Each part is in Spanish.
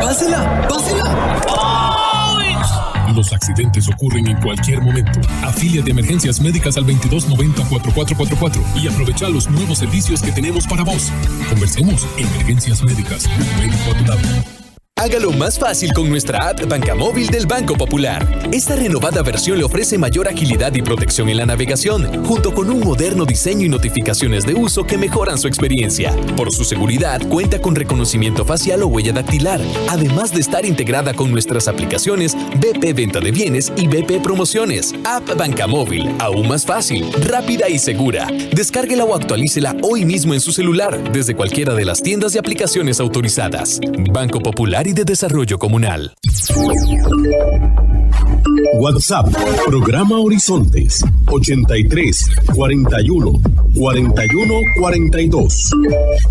¡Pásela! ¡Pásela! Los accidentes ocurren en cualquier momento. Afilia de emergencias médicas al 2290-4444 y aprovecha los nuevos servicios que tenemos para vos. Conversemos. Emergencias médicas. Un médico a tu lado. Hágalo más fácil con nuestra app Bancamóvil del Banco Popular. Esta renovada versión le ofrece mayor agilidad y protección en la navegación, junto con un moderno diseño y notificaciones de uso que mejoran su experiencia. Por su seguridad, cuenta con reconocimiento facial o huella dactilar, además de estar integrada con nuestras aplicaciones BP Venta de Bienes y BP Promociones. App Bancamóvil, aún más fácil, rápida y segura. Descárguela o actualícela hoy mismo en su celular, desde cualquiera de las tiendas y aplicaciones autorizadas. Banco Popular y de Desarrollo Comunal. WhatsApp, Programa Horizontes, 83 41 41 42.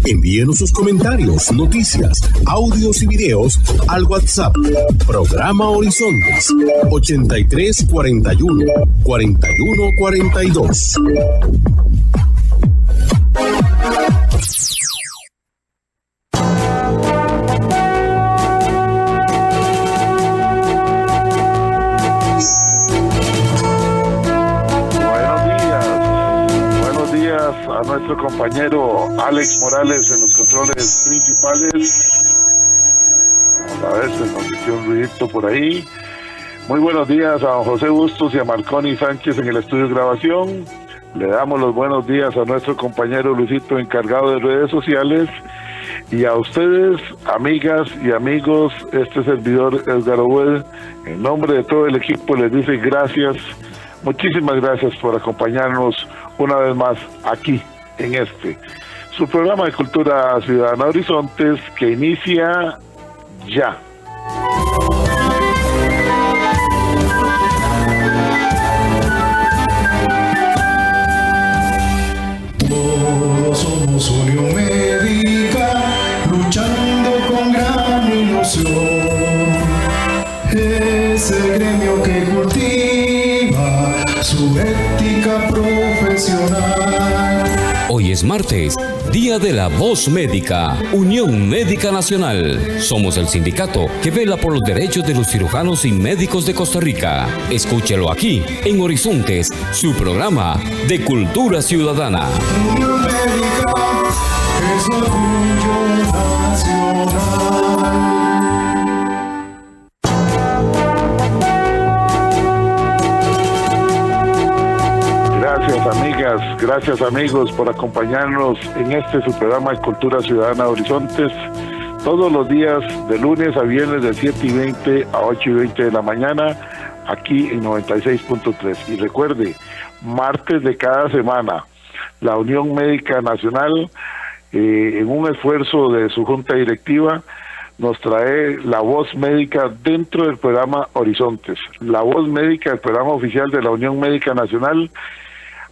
Envíenos sus comentarios, noticias, audios y videos al WhatsApp, Programa Horizontes, 83 41 41 42. A nuestro compañero Alex Morales en los controles principales. A ver, se nos metió un ruidito por ahí. Muy buenos días a don José Bustos y a Marconi Sánchez en el estudio de grabación. Le damos los buenos días a nuestro compañero Luisito, encargado de redes sociales. Y a ustedes, amigas y amigos, este servidor Edgar Obuel, en nombre de todo el equipo, les dice gracias. Muchísimas gracias por acompañarnos una vez más aquí en su programa de Cultura Ciudadana Horizontes, que inicia ya. Todos somos Unión Médica, luchando con gran ilusión. Es el gremio que cultiva su ética profesional. Hoy es martes, Día de la Voz Médica, Unión Médica Nacional. Somos el sindicato que vela por los derechos de los cirujanos y médicos de Costa Rica. Escúchelo aquí, en Horizontes, su programa de Cultura Ciudadana. Unión Médica es orgullo nacional. Gracias, amigas, gracias, amigos, por acompañarnos en su programa de Cultura Ciudadana Horizontes, todos los días de lunes a viernes de 7:20 a 8:20 de la mañana, aquí en 96.3. Y recuerde, martes de cada semana, la Unión Médica Nacional, en un esfuerzo de su junta directiva, nos trae la voz médica dentro del programa Horizontes, la voz médica del programa oficial de la Unión Médica Nacional,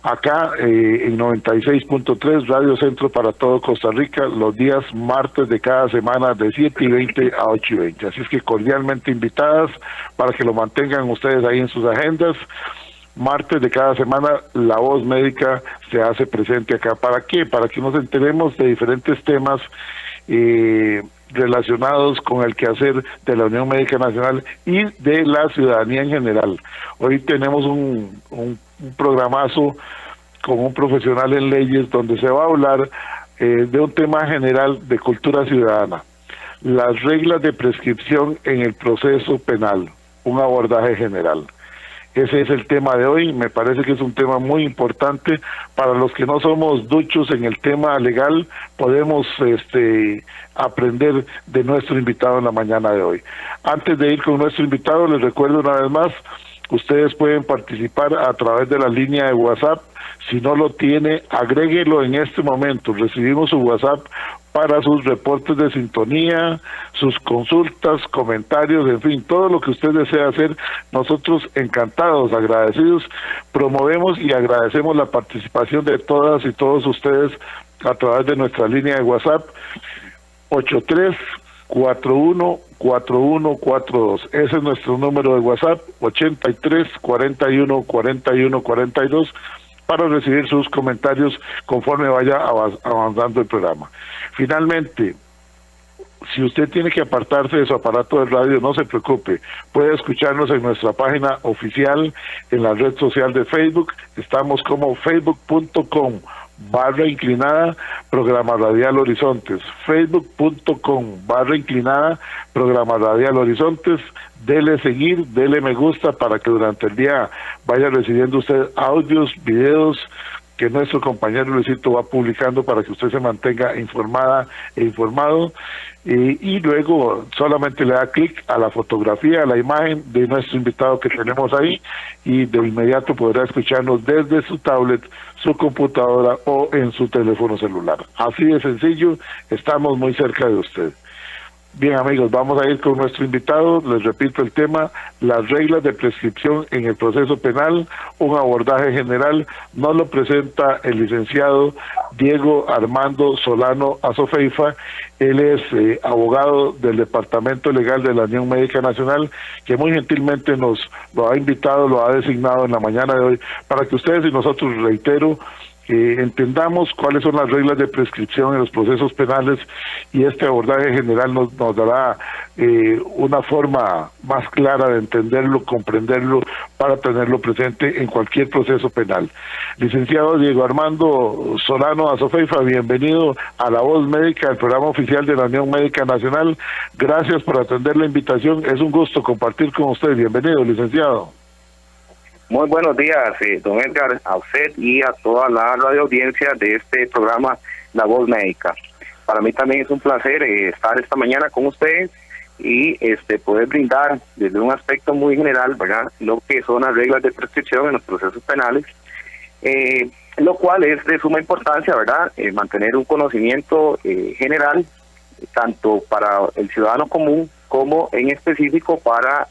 acá en 96.3, Radio Centro para todo Costa Rica, los días martes de cada semana de 7:20 a 8:20. Así es que cordialmente invitadas para que lo mantengan ustedes ahí en sus agendas. Martes de cada semana, la voz médica se hace presente acá. ¿Para qué? Para que nos enteremos de diferentes temas relacionados con el quehacer de la Unión Médica Nacional y de la ciudadanía en general. Hoy tenemos un programazo con un profesional en leyes donde se va a hablar de un tema general de cultura ciudadana, las reglas de prescripción en el proceso penal, un abordaje general. Ese es el tema de hoy. Me parece que es un tema muy importante para los que no somos duchos en el tema legal. Podemos aprender de nuestro invitado en la mañana de hoy. Antes de ir con nuestro invitado, les recuerdo una vez más, ustedes pueden participar a través de la línea de WhatsApp. Si no lo tiene, agréguelo en este momento. Recibimos su WhatsApp para sus reportes de sintonía, sus consultas, comentarios, en fin, todo lo que usted desea hacer. Nosotros encantados, agradecidos, promovemos y agradecemos la participación de todas y todos ustedes a través de nuestra línea de WhatsApp 83414142. Ese es nuestro número de WhatsApp, 83414142, para recibir sus comentarios conforme vaya avanzando el programa. Finalmente, si usted tiene que apartarse de su aparato de radio, no se preocupe, puede escucharnos en nuestra página oficial, en la red social de Facebook. Estamos como facebook.com/inclinada Programa Radial Horizontes, facebook.com/inclinada Programa Radial Horizontes. Dele seguir, dele me gusta para que durante el día vaya recibiendo usted audios, videos que nuestro compañero Luisito va publicando para que usted se mantenga informada e informado, y luego solamente le da clic a la fotografía, a la imagen de nuestro invitado que tenemos ahí, y de inmediato podrá escucharnos desde su tablet, su computadora o en su teléfono celular. Así de sencillo, estamos muy cerca de usted. Bien, amigos, vamos a ir con nuestro invitado. Les repito el tema: las reglas de prescripción en el proceso penal, un abordaje general. Nos lo presenta el licenciado Diego Armando Solano Azofeifa. Él es abogado del Departamento Legal de la Unión Médica Nacional, que muy gentilmente nos lo ha invitado, lo ha designado en la mañana de hoy, para que ustedes y nosotros, reitero, entendamos cuáles son las reglas de prescripción en los procesos penales, y este abordaje general nos dará una forma más clara de entenderlo, comprenderlo, para tenerlo presente en cualquier proceso penal. Licenciado Diego Armando Solano Azofeifa, bienvenido a La Voz Médica, el programa oficial de la Unión Médica Nacional. Gracias por atender la invitación, es un gusto compartir con usted. Bienvenido, licenciado. Muy buenos días, don Edgar, a usted y a toda la radio audiencia de este programa La Voz Médica. Para mí también es un placer estar esta mañana con ustedes y poder brindar desde un aspecto muy general, ¿verdad?, lo que son las reglas de prescripción en los procesos penales, lo cual es de suma importancia, ¿verdad?, mantener un conocimiento general, tanto para el ciudadano común como en específico para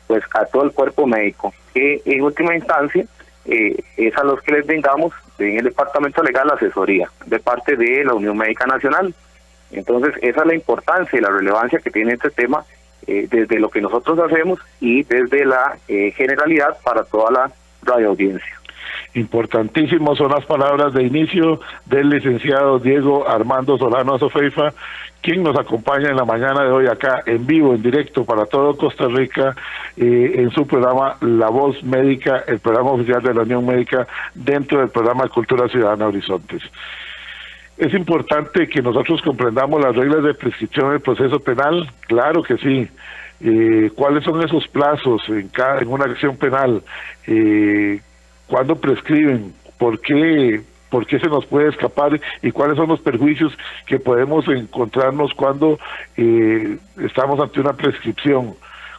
pues a todo el cuerpo médico, que en última instancia es a los que les brindamos en el Departamento Legal la asesoría de parte de la Unión Médica Nacional. Entonces esa es la importancia y la relevancia que tiene este tema desde lo que nosotros hacemos y desde la generalidad para toda la radioaudiencia. Importantísimos son las palabras de inicio del licenciado Diego Armando Solano Azofeifa, quien nos acompaña en la mañana de hoy acá en vivo, en directo para todo Costa Rica, en su programa La Voz Médica, el programa oficial de la Unión Médica, dentro del programa Cultura Ciudadana Horizontes. Es importante que nosotros comprendamos las reglas de prescripción del proceso penal, claro que sí. ¿Cuáles son esos plazos en una acción penal? ¿Cuándo prescriben? ¿Por qué se nos puede escapar? ¿Y cuáles son los perjuicios que podemos encontrarnos cuando estamos ante una prescripción?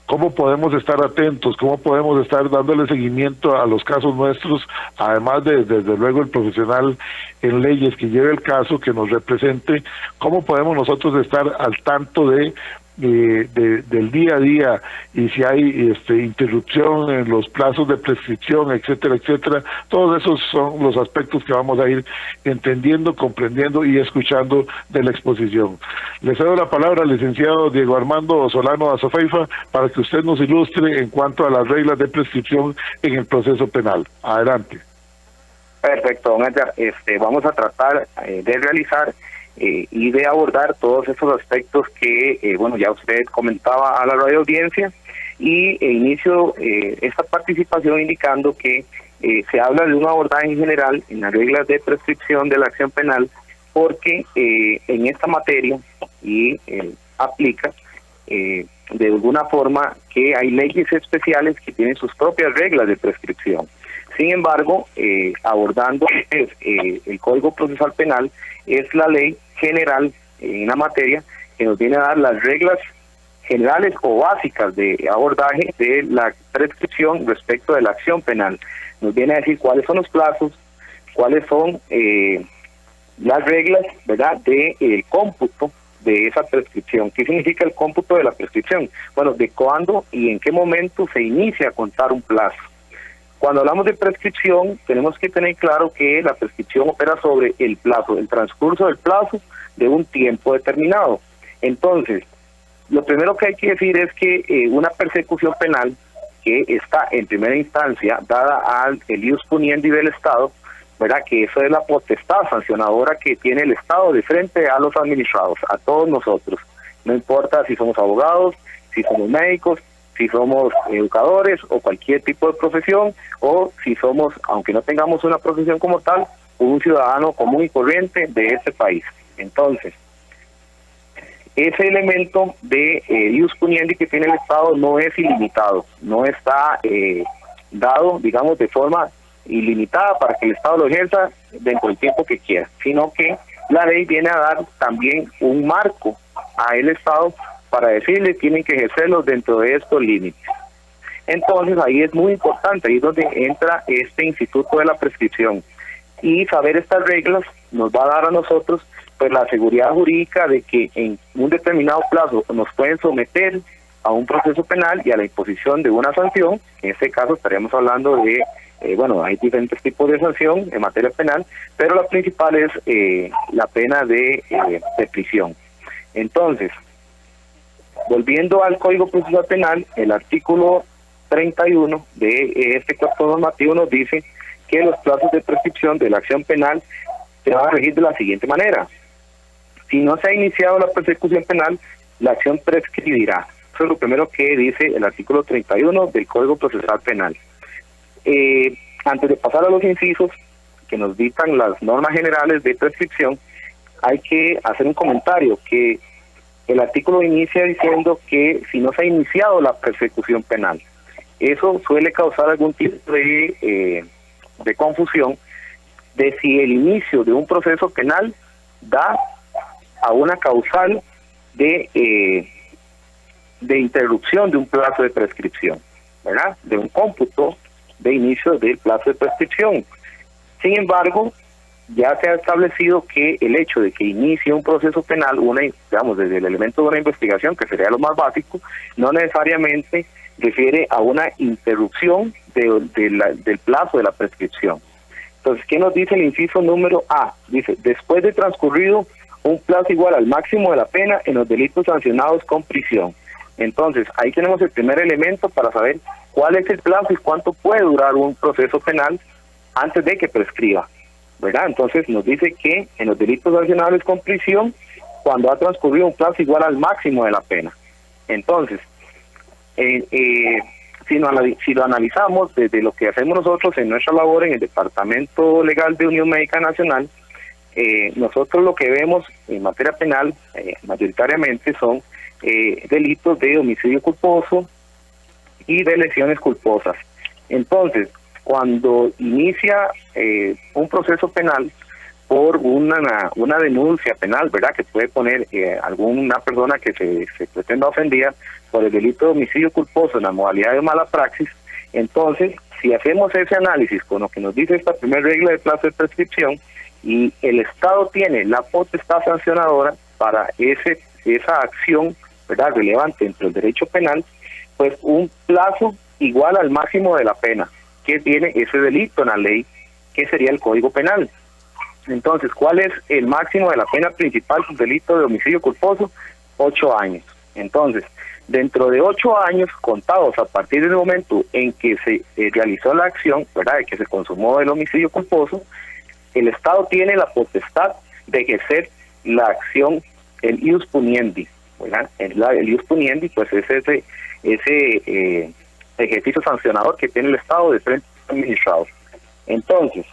¿Cómo podemos estar atentos? ¿Cómo podemos estar dándole seguimiento a los casos nuestros? Además de, desde luego, el profesional en leyes que lleve el caso, que nos represente. ¿Cómo podemos nosotros estar al tanto del día a día, y si hay interrupción en los plazos de prescripción, etcétera, etcétera? Todos esos son los aspectos que vamos a ir entendiendo, comprendiendo y escuchando de la exposición. Le cedo la palabra al licenciado Diego Armando Solano Azofeifa para que usted nos ilustre en cuanto a las reglas de prescripción en el proceso penal. Adelante. Perfecto, don Edgar. Vamos a tratar de realizar y de abordar todos estos aspectos que, bueno, ya usted comentaba a la radioaudiencia, y inicio esta participación indicando que se habla de un abordaje general en las reglas de prescripción de la acción penal, porque en esta materia y aplica de alguna forma que hay leyes especiales que tienen sus propias reglas de prescripción. Sin embargo, abordando el Código Procesal Penal, es la ley general en la materia que nos viene a dar las reglas generales o básicas de abordaje de la prescripción respecto de la acción penal. Nos viene a decir cuáles son los plazos, cuáles son las reglas, ¿verdad?, de el cómputo de esa prescripción. ¿Qué significa el cómputo de la prescripción? Bueno, de cuándo y en qué momento se inicia a contar un plazo. Cuando hablamos de prescripción, tenemos que tener claro que la prescripción opera sobre el plazo, el transcurso del plazo de un tiempo determinado. Entonces, lo primero que hay que decir es que una persecución penal que está en primera instancia dada al ius puniendi del Estado, ¿verdad? Que eso es la potestad sancionadora que tiene el Estado de frente a los administrados, a todos nosotros. No importa si somos abogados, si somos médicos, si somos educadores o cualquier tipo de profesión, o si somos, aunque no tengamos una profesión como tal, un ciudadano común y corriente de este país. Entonces, ese elemento de ius puniendi que tiene el Estado no es ilimitado, no está dado, digamos, de forma ilimitada para que el Estado lo ejerza dentro del tiempo que quiera, sino que la ley viene a dar también un marco a el Estado para decirle tienen que ejercerlo dentro de estos límites. Entonces ahí es muy importante, ahí es donde entra este instituto de la prescripción, y saber estas reglas nos va a dar a nosotros pues la seguridad jurídica de que en un determinado plazo nos pueden someter a un proceso penal y a la imposición de una sanción. En este caso estaríamos hablando de hay diferentes tipos de sanción en materia penal, pero la principal es la pena de prisión. Entonces, volviendo al Código Procesal Penal, el artículo 31 de este cuerpo normativo nos dice que los plazos de prescripción de la acción penal se van a regir de la siguiente manera. Si no se ha iniciado la persecución penal, la acción prescribirá. Eso es lo primero que dice el artículo 31 del Código Procesal Penal. Antes de pasar a los incisos que nos dictan las normas generales de prescripción, hay que hacer un comentario que el artículo inicia diciendo que si no se ha iniciado la persecución penal, eso suele causar algún tipo de confusión de si el inicio de un proceso penal da a una causal de interrupción de un plazo de prescripción, ¿verdad? De un cómputo de inicio del plazo de prescripción. Sin embargo, ya se ha establecido que el hecho de que inicie un proceso penal, desde el elemento de una investigación, que sería lo más básico, no necesariamente refiere a una interrupción del plazo de la prescripción. Entonces, ¿qué nos dice el inciso número A? Dice, después de transcurrido un plazo igual al máximo de la pena en los delitos sancionados con prisión. Entonces, ahí tenemos el primer elemento para saber cuál es el plazo y cuánto puede durar un proceso penal antes de que prescriba, ¿verdad? Entonces nos dice que en los delitos sancionables con prisión, cuando ha transcurrido un plazo igual al máximo de la pena. Entonces, si lo analizamos desde lo que hacemos nosotros en nuestra labor en el Departamento Legal de Unión Médica Nacional, nosotros lo que vemos en materia penal mayoritariamente son delitos de homicidio culposo y de lesiones culposas. Entonces, cuando inicia un proceso penal por una denuncia penal, ¿verdad?, que puede poner alguna persona que se pretenda ofendida por el delito de homicidio culposo en la modalidad de mala praxis, entonces, si hacemos ese análisis con lo que nos dice esta primera regla de plazo de prescripción, y el Estado tiene la potestad sancionadora para esa acción, ¿verdad?, relevante dentro del derecho penal, pues un plazo igual al máximo de la pena que tiene ese delito en la ley, que sería el Código Penal. Entonces, ¿cuál es el máximo de la pena principal por delito de homicidio culposo? 8 años. Entonces, dentro de 8 años contados a partir del momento en que se realizó la acción, ¿verdad?, de que se consumó el homicidio culposo, el Estado tiene la potestad de ejercer la acción, el ius puniendi, ¿verdad? El ius puniendi, pues es ese ejercicio sancionador que tiene el Estado de frente al administrador. Entonces,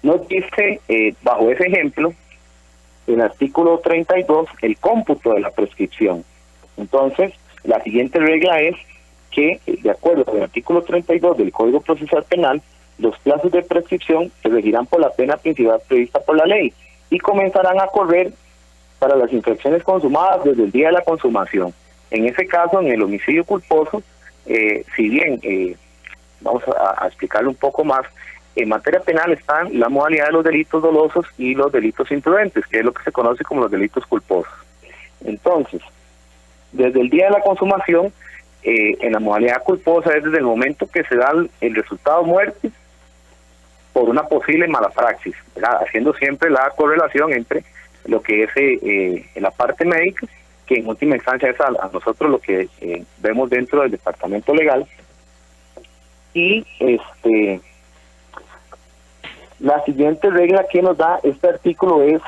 nos dice, bajo ese ejemplo, el artículo 32, el cómputo de la prescripción. Entonces, la siguiente regla es que, de acuerdo con el artículo 32 del Código Procesal Penal, los plazos de prescripción se regirán por la pena principal prevista por la ley y comenzarán a correr para las infracciones consumadas desde el día de la consumación. En ese caso, en el homicidio culposo, si bien, vamos a explicarlo un poco más, en materia penal están la modalidad de los delitos dolosos y los delitos imprudentes, que es lo que se conoce como los delitos culposos. Entonces, desde el día de la consumación, en la modalidad culposa es desde el momento que se da el resultado muerte por una posible mala praxis, ¿verdad?, haciendo siempre la correlación entre lo que es la parte médica, que en última instancia es a nosotros lo que vemos dentro del departamento legal, y La siguiente regla que nos da este artículo es: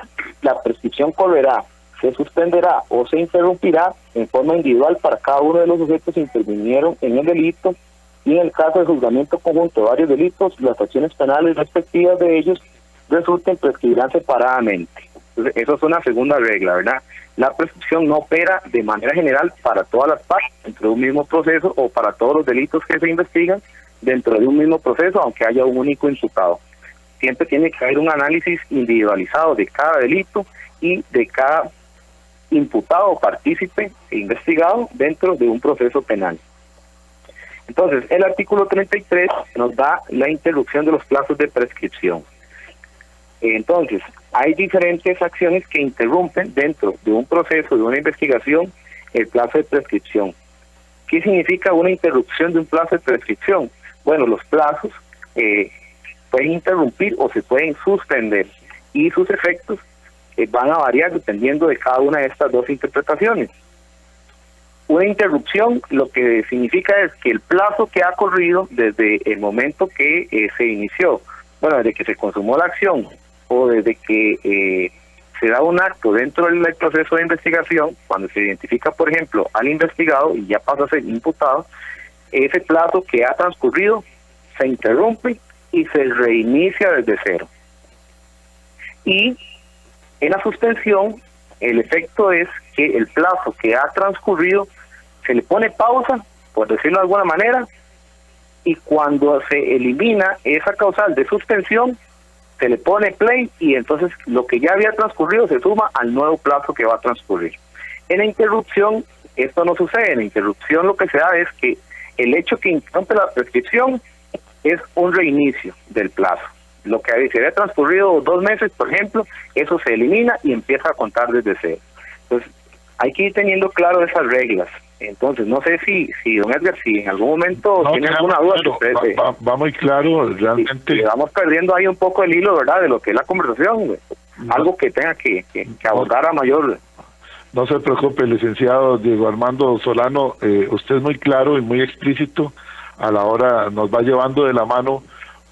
la prescripción correrá, se suspenderá o se interrumpirá en forma individual para cada uno de los sujetos que intervinieron en el delito, y en el caso de juzgamiento conjunto de varios delitos, las acciones penales respectivas de ellos resulten prescribirán separadamente. Entonces, eso es una segunda regla, ¿verdad? La prescripción no opera de manera general para todas las partes dentro de un mismo proceso o para todos los delitos que se investigan dentro de un mismo proceso, aunque haya un único imputado. Siempre tiene que haber un análisis individualizado de cada delito y de cada imputado o partícipe e investigado dentro de un proceso penal. Entonces, el artículo 33 nos da la interrupción de los plazos de prescripción. Entonces, hay diferentes acciones que interrumpen dentro de un proceso, de una investigación, el plazo de prescripción. ¿Qué significa una interrupción de un plazo de prescripción? Bueno, los plazos pueden interrumpir o se pueden suspender, y sus efectos van a variar dependiendo de cada una de estas dos interpretaciones. Una interrupción lo que significa es que el plazo que ha corrido desde el momento que se inició, bueno, desde que se consumó la acción o desde que se da un acto dentro del proceso de investigación, cuando se identifica, por ejemplo, al investigado y ya pasa a ser imputado, ese plazo que ha transcurrido se interrumpe y se reinicia desde cero. Y en la suspensión, el efecto es que el plazo que ha transcurrido se le pone pausa, por decirlo de alguna manera, y cuando se elimina esa causal de suspensión, se le pone play, y entonces lo que ya había transcurrido se suma al nuevo plazo que va a transcurrir. En la interrupción, esto no sucede. En la interrupción lo que se da es que el hecho que interrumpe la prescripción es un reinicio del plazo. Lo que se había transcurrido 2 meses, por ejemplo, eso se elimina y empieza a contar desde cero. Entonces, hay que ir teniendo claro esas reglas. Entonces, no sé si don Edgar, si en algún momento tiene alguna duda. Claro, va muy claro, realmente. Y vamos perdiendo ahí un poco el hilo, ¿verdad?, de lo que es la conversación. Algo que tenga que abordar a mayor. No se preocupe, licenciado Diego Armando Solano, usted es muy claro y muy explícito a la hora, nos va llevando de la mano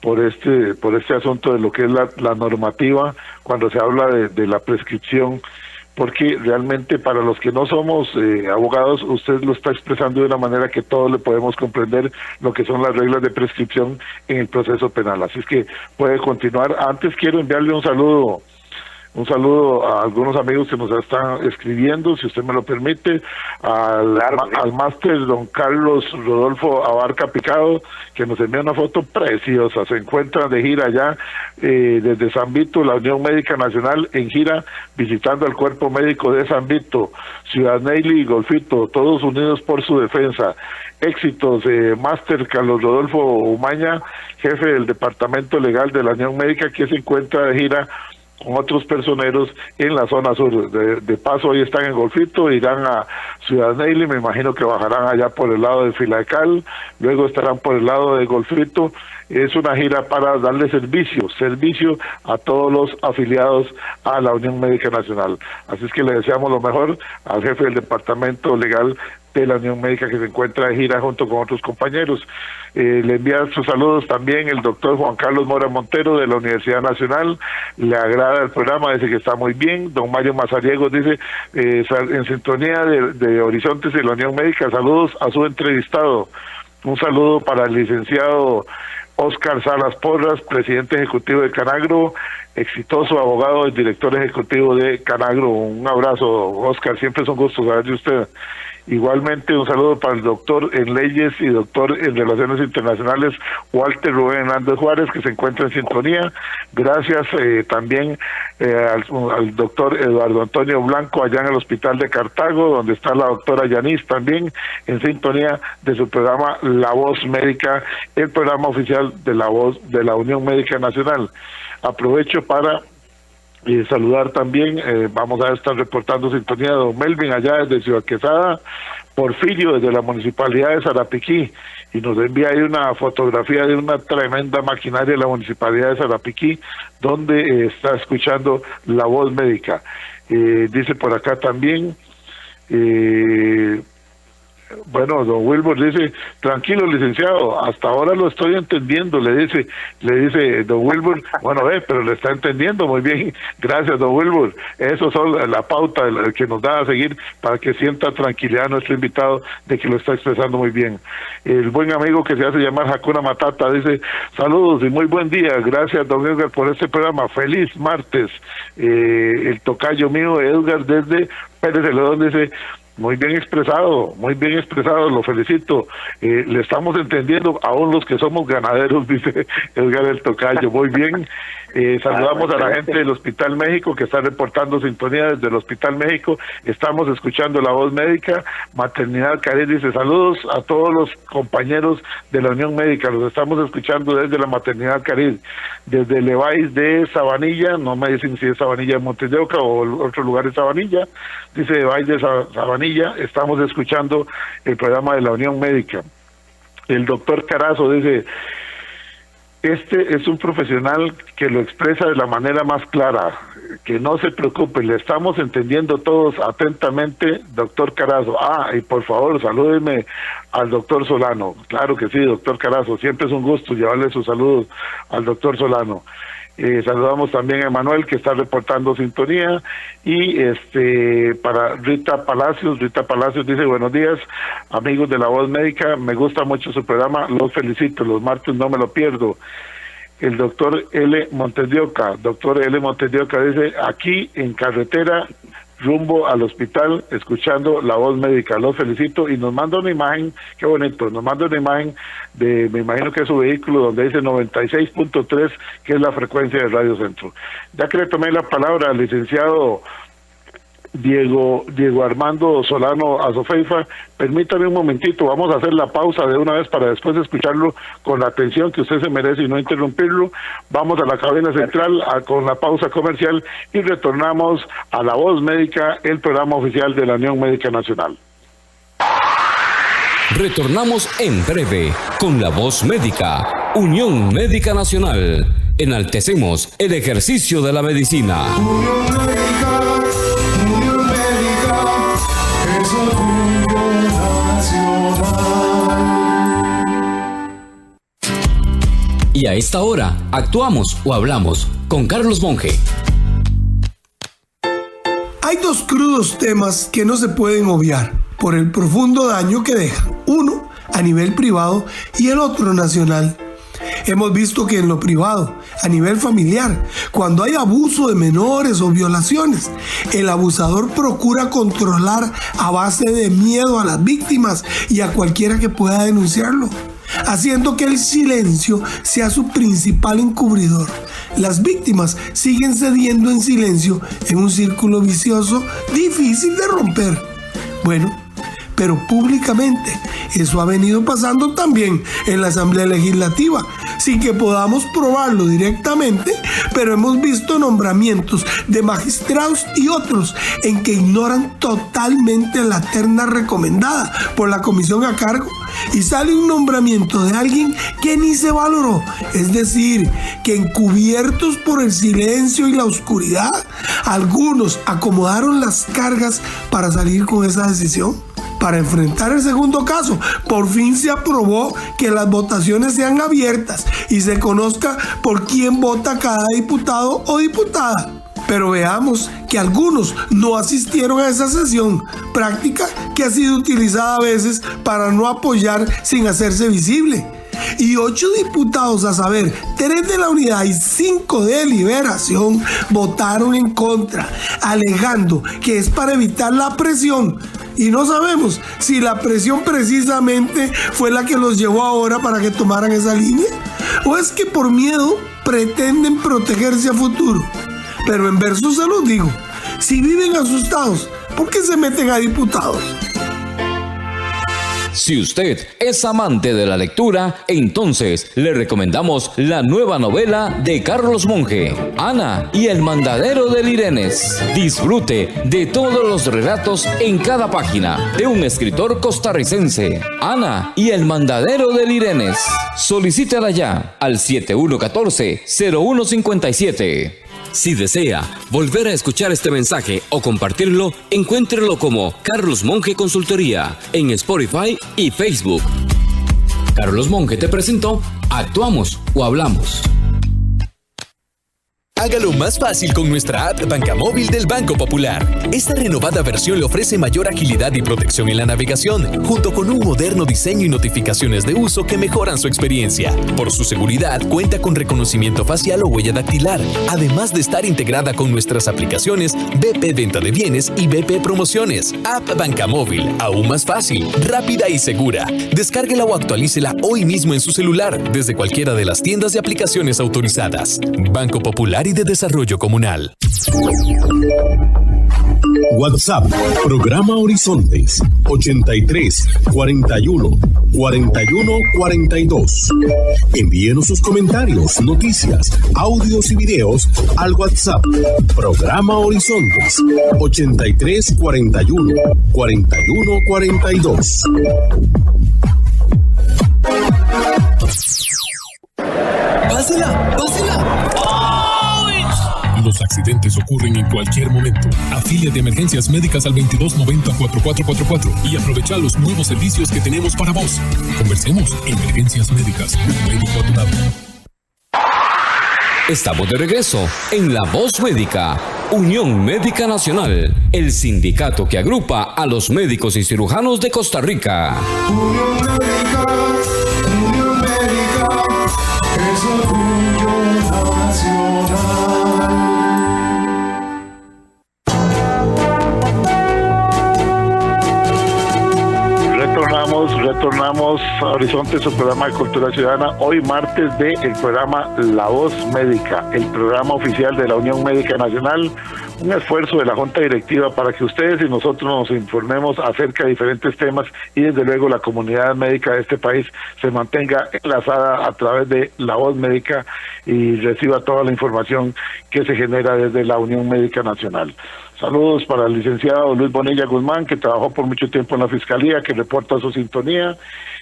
por este asunto de lo que es la normativa cuando se habla de la prescripción, porque realmente para los que no somos abogados, usted lo está expresando de una manera que todos le podemos comprender lo que son las reglas de prescripción en el proceso penal. Así es que puede continuar. Antes quiero enviarle un saludo a algunos amigos que nos están escribiendo, si usted me lo permite, al máster don Carlos Rodolfo Abarca Picado, que nos envía una foto preciosa. Se encuentra de gira allá desde San Vito, la Unión Médica Nacional en gira, visitando al cuerpo médico de San Vito, Ciudad Neily y Golfito, todos unidos por su defensa. Éxitos, máster Carlos Rodolfo Umaña, jefe del Departamento Legal de la Unión Médica, que se encuentra de gira con otros personeros en la zona sur. De paso, hoy están en Golfito, irán a Ciudad Neily, me imagino que bajarán allá por el lado de Filacal, luego estarán por el lado de Golfito. Es una gira para darle servicio a todos los afiliados a la Unión Médica Nacional. Así es que le deseamos lo mejor al jefe del Departamento Legal de la Unión Médica, que se encuentra de gira junto con otros compañeros. Le envía sus saludos también el doctor Juan Carlos Mora Montero de la Universidad Nacional. Le agrada el programa, dice que está muy bien. Don Mario Mazariegos dice, en sintonía de Horizontes y la Unión Médica, saludos a su entrevistado. Un saludo para el licenciado Oscar Salas Porras, presidente ejecutivo de Canagro, exitoso abogado y director ejecutivo de Canagro. Un abrazo, Oscar, siempre es un gusto saber de usted. Igualmente un saludo para el doctor en leyes y doctor en relaciones internacionales Walter Rubén Hernández Juárez, que se encuentra en sintonía. Gracias también al doctor Eduardo Antonio Blanco allá en el Hospital de Cartago, donde está la doctora Yanis también en sintonía de su programa La Voz Médica, el programa oficial de la Voz de la Unión Médica Nacional. Aprovecho para saludar también, vamos a estar reportando sintonía de don Melvin allá desde Ciudad Quesada, Porfirio desde la Municipalidad de Sarapiquí, y nos envía ahí una fotografía de una tremenda maquinaria de la Municipalidad de Sarapiquí, donde está escuchando La Voz Médica. Dice por acá también, Bueno, don Wilbur dice, tranquilo licenciado, hasta ahora lo estoy entendiendo, le dice don Wilbur, bueno, pero le está entendiendo muy bien, gracias don Wilbur, eso son la pauta que nos da a seguir para que sienta tranquilidad nuestro invitado de que lo está expresando muy bien. El buen amigo que se hace llamar Hakuna Matata dice, saludos y muy buen día, gracias don Edgar por este programa, feliz martes. El tocayo mío Edgar desde Pérez Celedón dice, muy bien expresado, lo felicito. Le estamos entendiendo, aún los que somos ganaderos, dice Edgar el tocayo, muy bien. Saludamos a la gente del Hospital México que está reportando sintonía desde el Hospital México. Estamos escuchando La Voz Médica. Maternidad Carid dice, saludos a todos los compañeros de la Unión Médica, los estamos escuchando desde la Maternidad Carid, desde Leváis de Sabanilla, no me dicen si es Sabanilla de Montes de Oca o otro lugar de Sabanilla, dice Leváis de Sabanilla, estamos escuchando el programa de la Unión Médica. El doctor Carazo dice, este es un profesional que lo expresa de la manera más clara, que no se preocupe, le estamos entendiendo todos atentamente, doctor Carazo. Y por favor, salúdeme al doctor Solano. Claro que sí, doctor Carazo, siempre es un gusto llevarle sus saludos al doctor Solano. Saludamos también a Emanuel que está reportando sintonía y para Rita Palacios dice, buenos días amigos de La Voz Médica, me gusta mucho su programa, los felicito, los martes no me lo pierdo. El doctor L. Montes de Oca dice, aquí en carretera rumbo al hospital, escuchando La Voz Médica, los felicito, y nos manda una imagen, qué bonito, nos manda una imagen de, me imagino que es su vehículo, donde dice 96.3, que es la frecuencia de Radio Centro. Ya que le tomé la palabra al licenciado Diego Armando Solano Azofeifa, permítame un momentito, vamos a hacer la pausa de una vez para después escucharlo con la atención que usted se merece y no interrumpirlo. Vamos a la cabina central con la pausa comercial y retornamos a La Voz Médica, el programa oficial de la Unión Médica Nacional. Retornamos en breve con La Voz Médica, Unión Médica Nacional. Enaltecemos el ejercicio de la medicina. Unión Médica, es orgullo nacional. Y a esta hora, actuamos o hablamos con Carlos Monge. Hay dos crudos temas que no se pueden obviar por el profundo daño que dejan. Uno a nivel privado y el otro nacional. Hemos visto que en lo privado, a nivel familiar, cuando hay abuso de menores o violaciones, el abusador procura controlar a base de miedo a las víctimas y a cualquiera que pueda denunciarlo, haciendo que el silencio sea su principal encubridor. Las víctimas siguen cediendo en silencio en un círculo vicioso difícil de romper. Bueno, pero públicamente. Eso ha venido pasando también en la Asamblea Legislativa, sin que podamos probarlo directamente, pero hemos visto nombramientos de magistrados y otros en que ignoran totalmente la terna recomendada por la comisión a cargo y sale un nombramiento de alguien que ni se valoró, es decir, que encubiertos por el silencio y la oscuridad, algunos acomodaron las cargas para salir con esa decisión. Para enfrentar el segundo caso, por fin se aprobó que las votaciones sean abiertas y se conozca por quién vota cada diputado o diputada. Pero veamos que algunos no asistieron a esa sesión, práctica que ha sido utilizada a veces para no apoyar sin hacerse visible. Y 8 diputados, a saber, 3 de la unidad y 5 de liberación, votaron en contra, alegando que es para evitar la presión. Y no sabemos si la presión precisamente fue la que los llevó ahora para que tomaran esa línea, o es que por miedo pretenden protegerse a futuro. Pero en verso se los digo, si viven asustados, ¿por qué se meten a diputados? Si usted es amante de la lectura, entonces le recomendamos la nueva novela de Carlos Monge, Ana y el mandadero de Lirenes. Disfrute de todos los relatos en cada página de un escritor costarricense. Ana y el mandadero de Lirenes. Solicítala ya al 7114-0157. Si desea volver a escuchar este mensaje o compartirlo, encuéntrelo como Carlos Monge Consultoría en Spotify y Facebook. Carlos Monge te presentó Actuamos o Hablamos. Hágalo más fácil con nuestra app Bancamóvil del Banco Popular. Esta renovada versión le ofrece mayor agilidad y protección en la navegación, junto con un moderno diseño y notificaciones de uso que mejoran su experiencia. Por su seguridad, cuenta con reconocimiento facial o huella dactilar, además de estar integrada con nuestras aplicaciones BP Venta de Bienes y BP Promociones. App Bancamóvil, aún más fácil, rápida y segura. Descárguela o actualícela hoy mismo en su celular, desde cualquiera de las tiendas de aplicaciones autorizadas. Banco Popular y de Desarrollo Comunal. WhatsApp, programa Horizontes, 83 41 41 42. Envíenos sus comentarios, noticias, audios y videos al WhatsApp, programa Horizontes, 83 41 41 42. ¡Pásela! ¡Pásela! Los accidentes ocurren en cualquier momento. Afilia de Emergencias Médicas al 2290-4444 y aprovecha los nuevos servicios que tenemos para vos. Conversemos. Emergencias Médicas, un médico a tu lado. Estamos de regreso en La Voz Médica, Unión Médica Nacional, el sindicato que agrupa a los médicos y cirujanos de Costa Rica. Unión Médica, es orgullo nacional. Retornamos a Horizonte, su programa de Cultura Ciudadana, hoy martes de el programa La Voz Médica, el programa oficial de la Unión Médica Nacional, un esfuerzo de la Junta Directiva para que ustedes y nosotros nos informemos acerca de diferentes temas y desde luego la comunidad médica de este país se mantenga enlazada a través de La Voz Médica y reciba toda la información que se genera desde la Unión Médica Nacional. Saludos para el licenciado Luis Bonilla Guzmán, que trabajó por mucho tiempo en la Fiscalía, que reporta su sintonía.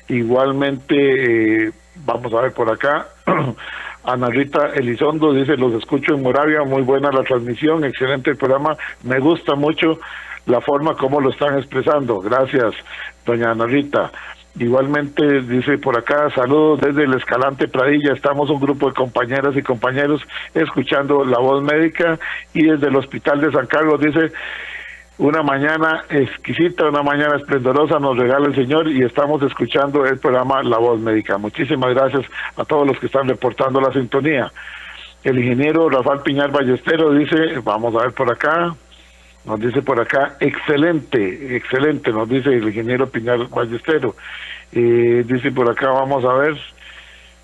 Igualmente, vamos a ver por acá, Ana Rita Elizondo dice, los escucho en Moravia, muy buena la transmisión, excelente el programa, me gusta mucho la forma como lo están expresando. Gracias, doña Ana Rita. Igualmente dice por acá, saludos desde el Escalante Pradilla, estamos un grupo de compañeras y compañeros escuchando La Voz Médica, y desde el Hospital de San Carlos dice, una mañana exquisita, una mañana esplendorosa nos regala el Señor y estamos escuchando el programa La Voz Médica. Muchísimas gracias a todos los que están reportando la sintonía. El ingeniero Rafael Piñar Ballestero dice, vamos a ver por acá, nos dice por acá, excelente, nos dice el ingeniero Piñar Ballestero. Dice por acá, vamos a ver,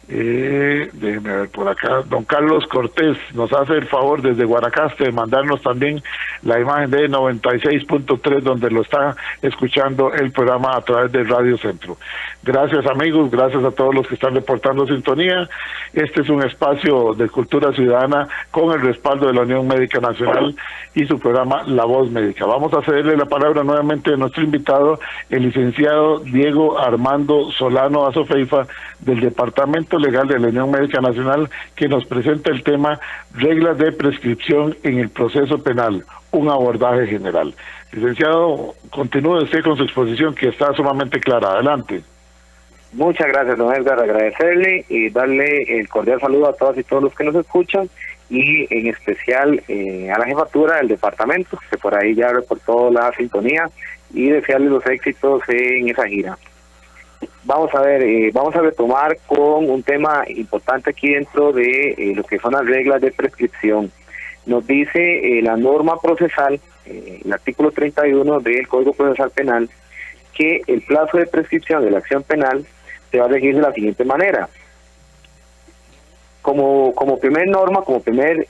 déjeme ver por acá, don Carlos Cortés nos hace el favor desde Guanacaste de mandarnos también la imagen de 96.3 donde lo está escuchando el programa a través de Radio Centro. Gracias amigos, gracias a todos los que están reportando sintonía. Este es un espacio de cultura ciudadana con el respaldo de la Unión Médica Nacional y su programa La Voz Médica. Vamos a cederle la palabra nuevamente a nuestro invitado, el licenciado Diego Armando Solano Azofeifa, del Departamento Legal de la Unión Médica Nacional, que nos presenta el tema reglas de prescripción en el proceso penal, un abordaje general. Licenciado, continúe usted con su exposición que está sumamente clara. Adelante. Muchas gracias, don Edgar, agradecerle y darle el cordial saludo a todas y todos los que nos escuchan y en especial a la jefatura del departamento, que por ahí ya reportó la sintonía, y desearles los éxitos en esa gira. Vamos a ver, vamos a retomar con un tema importante aquí dentro de lo que son las reglas de prescripción. Nos dice la norma procesal, el artículo 31 del Código Procesal Penal, que el plazo de prescripción de la acción penal se va a regir de la siguiente manera. Como primer norma, como primer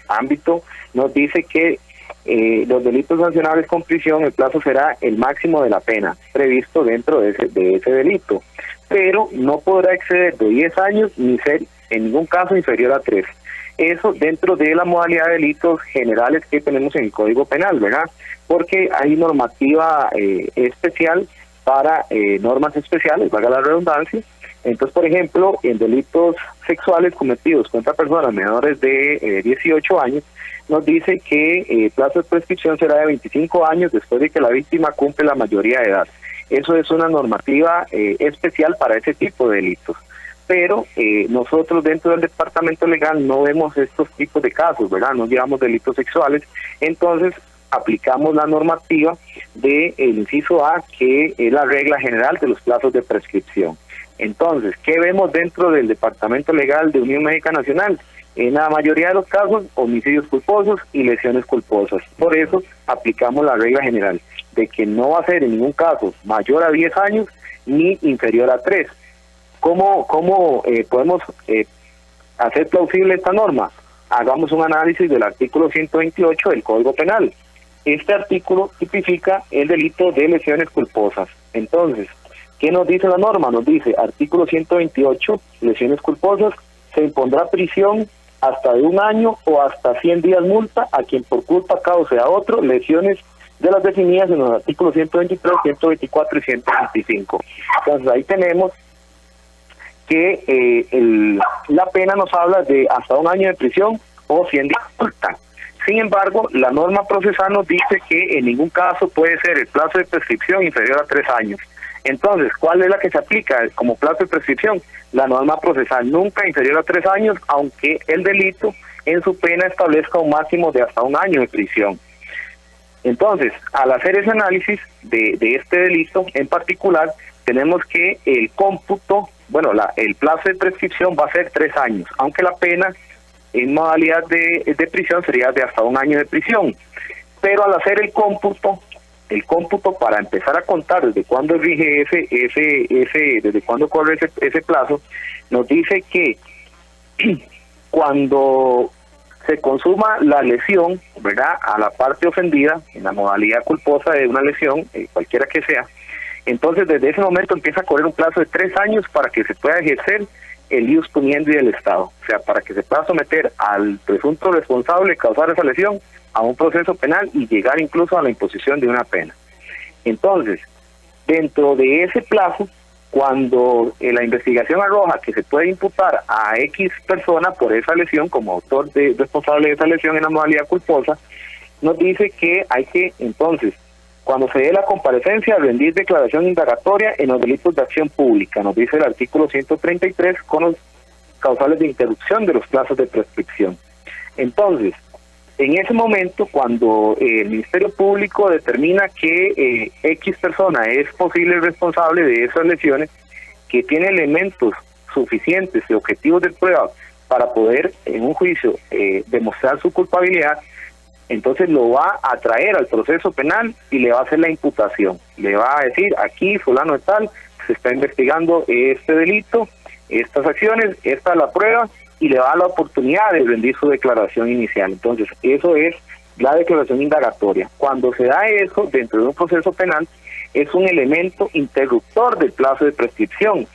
ámbito, nos dice que los delitos sancionables con prisión, el plazo será el máximo de la pena previsto dentro de ese delito, pero no podrá exceder de 10 años ni ser en ningún caso inferior a 3. Eso dentro de la modalidad de delitos generales que tenemos en el Código Penal, ¿verdad? Porque hay normativa especial para normas especiales, valga la redundancia, Entonces, por ejemplo, en delitos sexuales cometidos contra personas menores de 18 años, nos dice que el plazo de prescripción será de 25 años después de que la víctima cumple la mayoría de edad. Eso es una normativa especial para ese tipo de delitos. Pero nosotros dentro del departamento legal no vemos estos tipos de casos, ¿verdad? No llevamos delitos sexuales, entonces aplicamos la normativa del inciso A, que es la regla general de los plazos de prescripción. Entonces, ¿qué vemos dentro del departamento legal de Unión Médica Nacional? En la mayoría de los casos, homicidios culposos y lesiones culposas. Por eso aplicamos la regla general de que no va a ser en ningún caso mayor a 10 años ni inferior a 3. ¿Cómo podemos hacer plausible esta norma? Hagamos un análisis del artículo 128 del Código Penal. Este artículo tipifica el delito de lesiones culposas. Entonces, ¿qué nos dice la norma? Nos dice, artículo 128, lesiones culposas, se impondrá prisión hasta de 1 año o hasta 100 días multa a quien por culpa cause a otro lesiones de las definidas en los artículos 123, 124 y 125. Entonces, ahí tenemos que la pena nos habla de hasta 1 año de prisión o 100 días de multa. Sin embargo, la norma procesal nos dice que en ningún caso puede ser el plazo de prescripción inferior a 3 años. Entonces, ¿cuál es la que se aplica como plazo de prescripción? La norma procesal, nunca inferior a 3 años, aunque el delito en su pena establezca un máximo de hasta 1 año de prisión. Entonces, al hacer ese análisis de este delito en particular, tenemos que el cómputo, el plazo de prescripción va a ser 3 años, aunque la pena en modalidad de prisión sería de hasta 1 año de prisión. Pero al hacer el cómputo para empezar a contar desde cuándo rige desde cuándo corre ese plazo, nos dice que cuando se consuma la lesión, ¿verdad?, a la parte ofendida en la modalidad culposa de una lesión, cualquiera que sea, entonces desde ese momento empieza a correr un plazo de 3 años para que se pueda ejercer el ius puniendi del Estado, o sea, para que se pueda someter al presunto responsable de causar esa lesión a un proceso penal y llegar incluso a la imposición de una pena. Entonces, dentro de ese plazo, cuando la investigación arroja que se puede imputar a X persona por esa lesión como autor responsable de esa lesión en la modalidad culposa, nos dice que hay que, entonces, cuando se dé la comparecencia, rendir declaración indagatoria en los delitos de acción pública, nos dice el artículo 133, con los causales de interrupción de los plazos de prescripción. Entonces, en ese momento, cuando el Ministerio Público determina que X persona es posible responsable de esas lesiones, que tiene elementos suficientes y objetivos de prueba para poder en un juicio demostrar su culpabilidad, entonces lo va a traer al proceso penal y le va a hacer la imputación. Le va a decir, aquí fulano de tal, se está investigando este delito, estas acciones, esta es la prueba, y le va a dar la oportunidad de rendir su declaración inicial. Entonces, eso es la declaración indagatoria. Cuando se da eso dentro de un proceso penal, es un elemento interruptor del plazo de prescripción,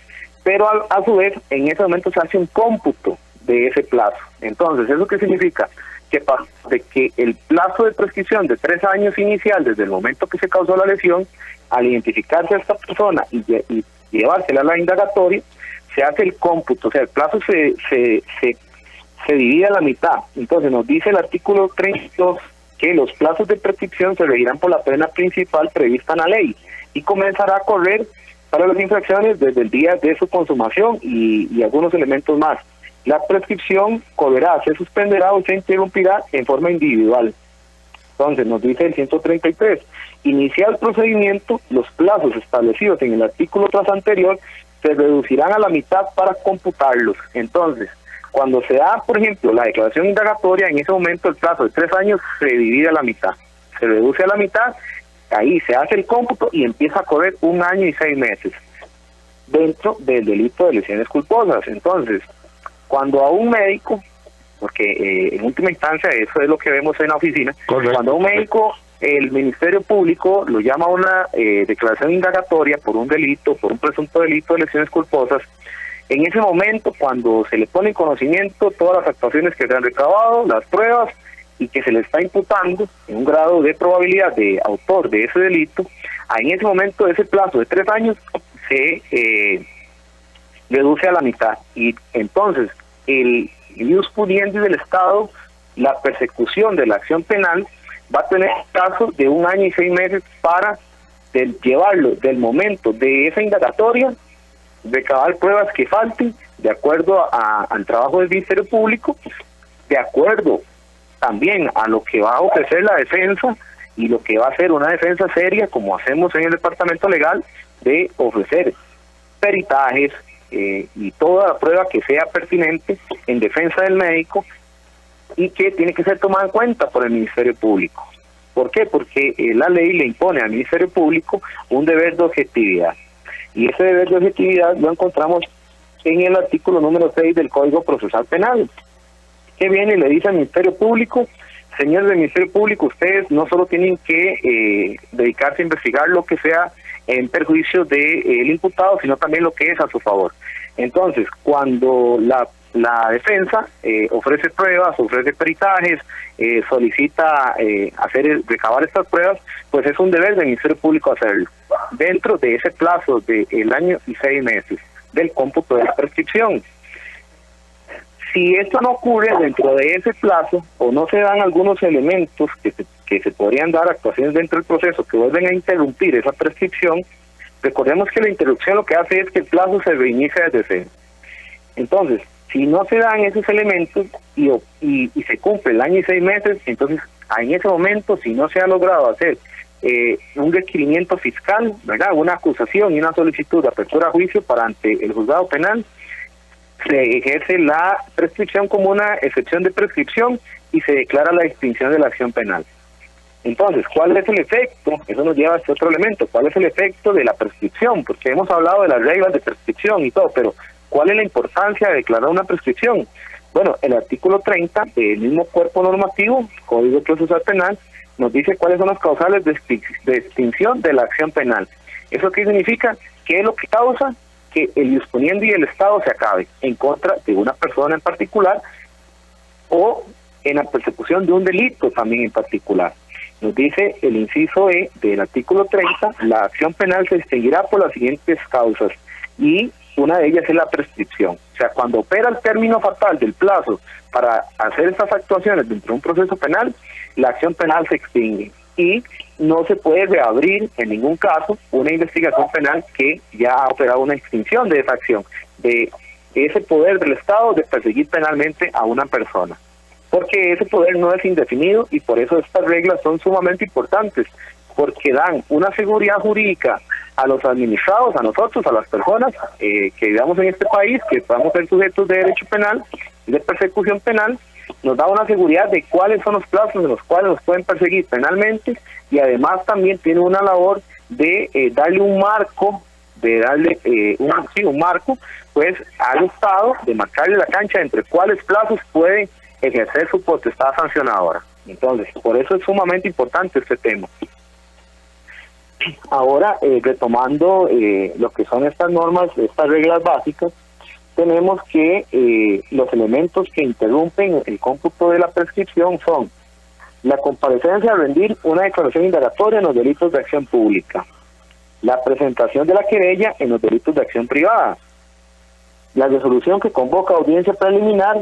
pero a su vez, en ese momento se hace un cómputo de ese plazo. Entonces, ¿eso qué significa? Que pasa de que el plazo de prescripción de 3 años inicial, desde el momento que se causó la lesión, al identificarse a esta persona y llevársela a la indagatoria, se hace el cómputo, o sea, el plazo se divide a la mitad. Entonces nos dice el artículo 32 que los plazos de prescripción se regirán por la pena principal prevista en la ley y comenzará a correr para las infracciones desde el día de su consumación y algunos elementos más. La prescripción correrá, se suspenderá o se interrumpirá en forma individual. Entonces nos dice el 133, inicia el procedimiento, los plazos establecidos en el artículo tras anterior se reducirán a la mitad para computarlos. Entonces, cuando se da, por ejemplo, la declaración indagatoria, en ese momento el plazo de 3 años se divide a la mitad, se reduce a la mitad, ahí se hace el cómputo y empieza a correr 1 año y 6 meses dentro del delito de lesiones culposas. Entonces, cuando a un médico, porque en última instancia eso es lo que vemos en la oficina, correcto, cuando a un médico el Ministerio Público lo llama a una declaración indagatoria por un delito, por un presunto delito de lesiones culposas, en ese momento, cuando se le pone en conocimiento todas las actuaciones que se han recabado, las pruebas, y que se le está imputando en un grado de probabilidad de autor de ese delito, en ese momento ese plazo de 3 años se reduce a la mitad. Y entonces el ius puniendi del Estado, la persecución de la acción penal, va a tener caso de 1 año y 6 meses para llevarlo del momento de esa indagatoria, recabar pruebas que falten, de acuerdo al trabajo del Ministerio Público, de acuerdo también a lo que va a ofrecer la defensa y lo que va a ser una defensa seria, como hacemos en el Departamento Legal, de ofrecer peritajes y toda la prueba que sea pertinente en defensa del médico y que tiene que ser tomada en cuenta por el Ministerio Público. ¿Por qué? Porque la ley le impone al Ministerio Público un deber de objetividad. Y ese deber de objetividad lo encontramos en el artículo número 6 del Código Procesal Penal, que viene y le dice al Ministerio Público: señores del Ministerio Público, ustedes no solo tienen que dedicarse a investigar lo que sea en perjuicio del imputado, sino también lo que es a su favor. Entonces, cuando la defensa ofrece pruebas, ofrece peritajes, solicita recabar estas pruebas, pues es un deber del Ministerio Público hacerlo, dentro de ese plazo de 1 año y 6 meses del cómputo de la prescripción. Si esto no ocurre dentro de ese plazo, o no se dan algunos elementos que se podrían dar, actuaciones dentro del proceso que vuelven a interrumpir esa prescripción, recordemos que la interrupción lo que hace es que el plazo se reinicia desde cero. Entonces, si no se dan esos elementos y se cumple 1 año y 6 meses, entonces en ese momento, si no se ha logrado hacer un requerimiento fiscal, ¿verdad?, una acusación y una solicitud de apertura a juicio para ante el juzgado penal, se ejerce la prescripción como una excepción de prescripción y se declara la extinción de la acción penal. Entonces, ¿cuál es el efecto? Eso nos lleva a este otro elemento. ¿Cuál es el efecto de la prescripción? Porque hemos hablado de las reglas de prescripción y todo, pero ¿cuál es la importancia de declarar una prescripción? Bueno, el artículo 30 del mismo cuerpo normativo, Código Procesal Penal, nos dice cuáles son las causales de extinción de la acción penal. ¿Eso qué significa? ¿Qué es lo que causa que el ius puniendi del Estado se acabe en contra de una persona en particular o en la persecución de un delito también en particular? Nos dice el inciso E del artículo 30, la acción penal se extinguirá por las siguientes causas, y una de ellas es la prescripción. O sea, cuando opera el término fatal del plazo para hacer estas actuaciones dentro de un proceso penal, la acción penal se extingue y no se puede reabrir en ningún caso una investigación penal que ya ha operado una extinción de esa acción, de ese poder del Estado de perseguir penalmente a una persona. Porque ese poder no es indefinido y por eso estas reglas son sumamente importantes, porque dan una seguridad jurídica a los administrados, a nosotros, a las personas que vivamos en este país, que podamos ser sujetos de derecho penal, de persecución penal, nos da una seguridad de cuáles son los plazos en los cuales nos pueden perseguir penalmente, y además también tiene una labor de darle un marco, un marco pues al Estado, de marcarle la cancha entre cuáles plazos puede ejercer su potestad sancionadora. Entonces, por eso es sumamente importante este tema. Ahora, retomando lo que son estas normas, estas reglas básicas, tenemos que los elementos que interrumpen el cómputo de la prescripción son la comparecencia a rendir una declaración indagatoria en los delitos de acción pública, la presentación de la querella en los delitos de acción privada, la resolución que convoca audiencia preliminar,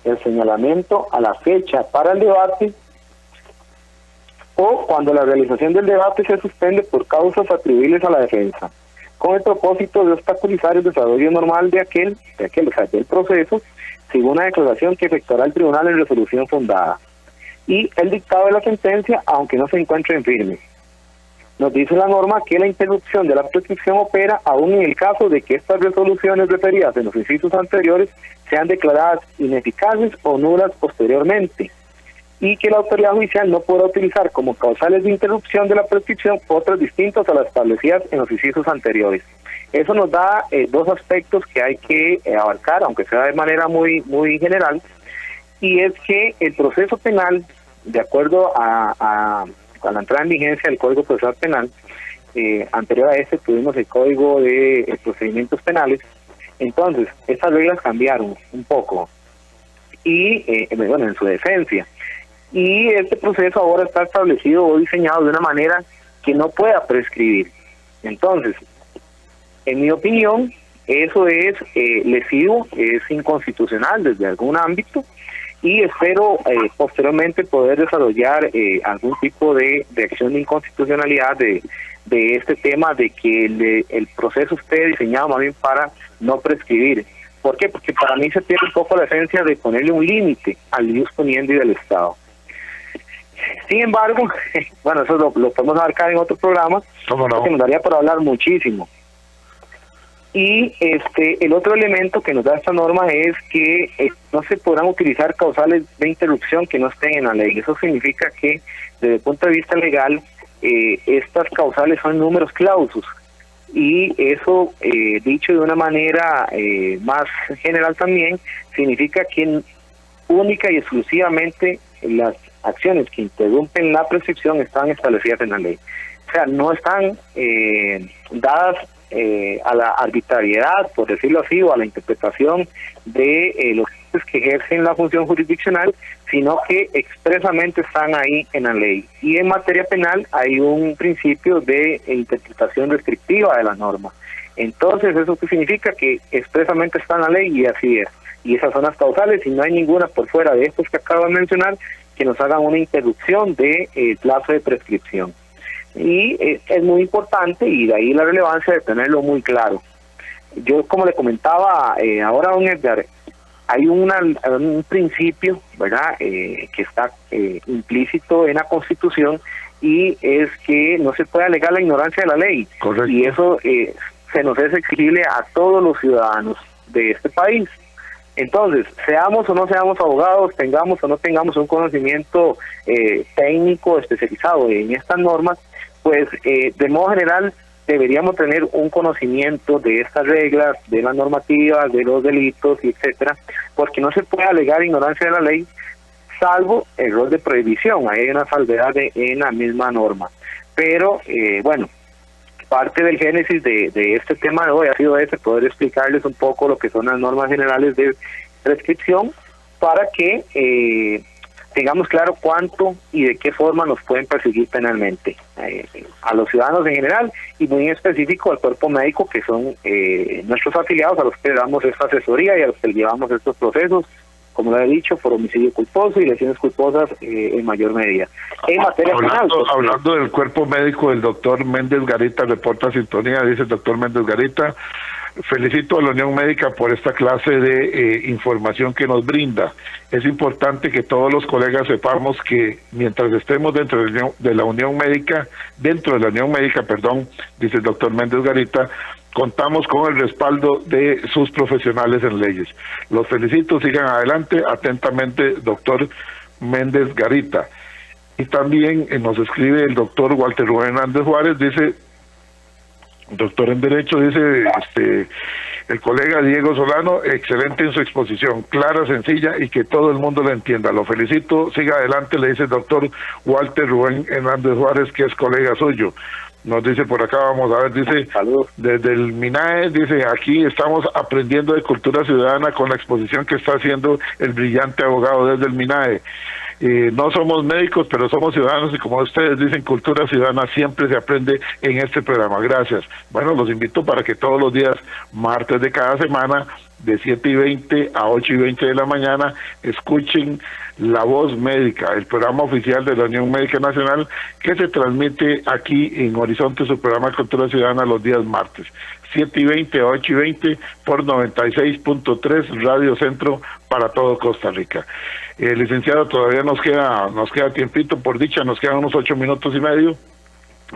el señalamiento a la fecha para el debate, o cuando la realización del debate se suspende por causas atribuibles a la defensa, con el propósito de obstaculizar el desarrollo normal del proceso, según una declaración que efectuará el tribunal en resolución fundada, y el dictado de la sentencia, aunque no se encuentre en firme. Nos dice la norma que la interrupción de la prescripción opera aún en el caso de que estas resoluciones referidas en los incisos anteriores sean declaradas ineficaces o nulas posteriormente, y que la autoridad judicial no podrá utilizar como causales de interrupción de la prescripción otras distintas a las establecidas en los incisos anteriores. Eso nos da dos aspectos que hay que abarcar, aunque sea de manera muy general, y es que el proceso penal, de acuerdo a la entrada en vigencia del Código Procesal Penal, anterior a este tuvimos el Código de Procedimientos Penales. Entonces, estas reglas cambiaron un poco, y en su esencia. Y este proceso ahora está establecido o diseñado de una manera que no pueda prescribir. Entonces, en mi opinión, Eso es lesivo, es inconstitucional desde algún ámbito, y espero posteriormente poder desarrollar algún tipo de acción de inconstitucionalidad de este tema, de que el proceso esté diseñado más bien para no prescribir. ¿Por qué? Porque para mí se pierde un poco la esencia de ponerle un límite al ius poniendi del Estado. Sin embargo, bueno, eso lo podemos abarcar en otro programa, que nos daría para hablar muchísimo. Y el otro elemento que nos da esta norma es que no se podrán utilizar causales de interrupción que no estén en la ley. Eso significa que, desde el punto de vista legal, estas causales son números clausus. Y eso, dicho de una manera más general también, significa que única y exclusivamente las acciones que interrumpen la prescripción están establecidas en la ley. O sea, no están dadas a la arbitrariedad, por decirlo así, o a la interpretación de los que ejercen la función jurisdiccional, sino que expresamente están ahí en la ley. Y en materia penal hay un principio de interpretación restrictiva de la norma. Entonces, ¿eso qué significa? Que expresamente está en la ley, y así es. Y esas son las causales, y no hay ninguna por fuera de estos que acabo de mencionar que nos hagan una interrupción de plazo de prescripción. Y es muy importante, y de ahí la relevancia de tenerlo muy claro. Yo, como le comentaba ahora, don Edgar, hay un principio, ¿verdad?, que está implícito en la Constitución, y es que no se puede alegar la ignorancia de la ley. Correcto. Y eso se nos es exigible a todos los ciudadanos de este país. Entonces, seamos o no seamos abogados, tengamos o no tengamos un conocimiento técnico especializado en estas normas, pues de modo general deberíamos tener un conocimiento de estas reglas, de las normativas, de los delitos, y etcétera, porque no se puede alegar ignorancia de la ley, salvo error de prohibición. Ahí hay una salvedad en la misma norma. Pero, bueno, parte del génesis de este tema de hoy ha sido poder explicarles un poco lo que son las normas generales de prescripción, para que tengamos claro cuánto y de qué forma nos pueden perseguir penalmente a los ciudadanos en general, y muy en específico al cuerpo médico, que son nuestros afiliados, a los que damos esta asesoría y a los que llevamos estos procesos, como lo he dicho, por homicidio culposo y lesiones culposas en mayor medida. En materia penal, hablando del cuerpo médico, el doctor Méndez Garita reporta sintonía. Dice el doctor Méndez Garita: felicito a la Unión Médica por esta clase de información que nos brinda. Es importante que todos los colegas sepamos que mientras estemos dentro de la Unión Médica, dice el doctor Méndez Garita, contamos con el respaldo de sus profesionales en leyes. Los felicito, sigan adelante. Atentamente, doctor Méndez Garita. Y también nos escribe el doctor Walter Rubén Hernández Juárez, dice, doctor en Derecho, dice el colega Diego Solano, excelente en su exposición, clara, sencilla y que todo el mundo la entienda. Lo felicito, siga adelante, le dice el doctor Walter Rubén Hernández Juárez, que es colega suyo. Nos dice por acá, vamos a ver, dice, desde el MINAE, dice, aquí estamos aprendiendo de cultura ciudadana con la exposición que está haciendo el brillante abogado desde el MINAE. No somos médicos, pero somos ciudadanos, y como ustedes dicen, cultura ciudadana siempre se aprende en este programa. Gracias. Bueno, los invito para que todos los días, martes de cada semana, de 7:20 a 8:20 de la mañana, escuchen La Voz Médica, el programa oficial de la Unión Médica Nacional, que se transmite aquí en Horizonte, su programa de Cultura Ciudadana, los días martes, 7:20 a 8:20 por 96.3 Radio Centro para todo Costa Rica. Licenciado, todavía nos queda tiempito, por dicha, nos quedan unos 8 minutos y medio.